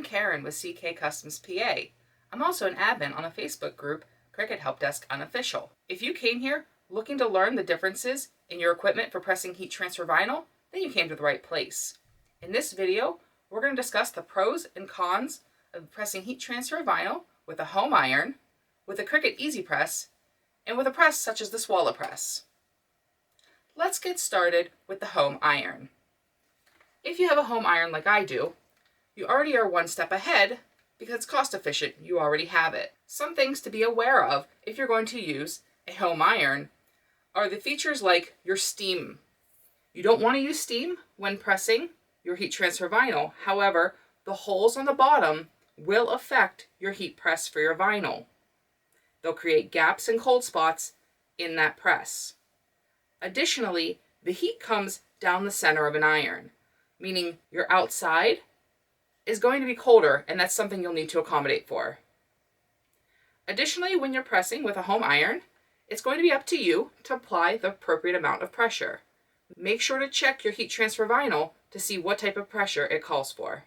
Karen with CK Customs PA. I'm also an admin on a Facebook group, Cricut Help Desk Unofficial. If you came here looking to learn the differences in your equipment for pressing heat transfer vinyl, then you came to the right place. In this video, we're going to discuss the pros and cons of pressing heat transfer vinyl with a home iron, with a Cricut Easy Press, and with a press such as the Swallow Press. Let's get started with the home iron. If you have a home iron like I do, you already are one step ahead because it's cost efficient, you already have it. Some things to be aware of if you're going to use a home iron are the features like your steam. You don't want to use steam when pressing your heat transfer vinyl. However, the holes on the bottom will affect your heat press for your vinyl. They'll create gaps and cold spots in that press. Additionally, the heat comes down the center of an iron, meaning your outside is going to be colder, and that's something you'll need to accommodate for. Additionally, when you're pressing with a home iron, it's going to be up to you to apply the appropriate amount of pressure. Make sure to check your heat transfer vinyl to see what type of pressure it calls for.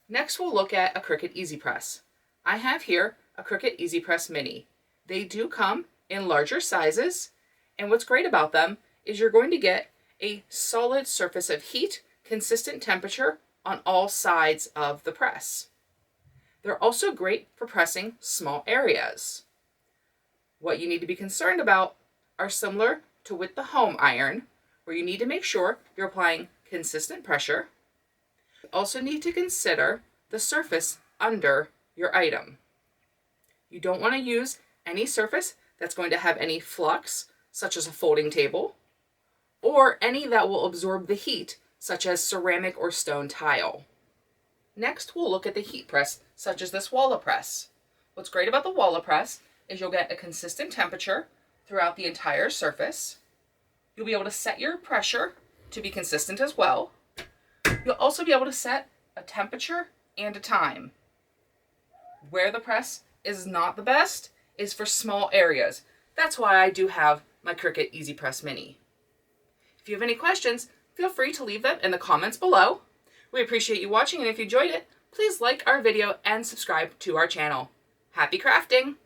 Next, we'll look at a Cricut Easy Press. I have here a Cricut Easy Press Mini. They do come in larger sizes, and what's great about them is you're going to get a solid surface of heat, consistent temperature on all sides of the press. They're also great for pressing small areas. What you need to be concerned about are similar to with the home iron, where you need to make sure you're applying consistent pressure. You also need to consider the surface under your item. You don't want to use any surface that's going to have any flux, such as a folding table, or any that will absorb the heat, such as ceramic or stone tile. Next, we'll look at the heat press, such as the Swallow Press. What's great about the Swallow Press is you'll get a consistent temperature throughout the entire surface. You'll be able to set your pressure to be consistent as well. You'll also be able to set a temperature and a time. Where the press is not the best is for small areas. That's why I do have my Cricut Easy Press Mini. If you have any questions, feel free to leave them in the comments below. We appreciate you watching, and if you enjoyed it, please like our video and subscribe to our channel. Happy crafting!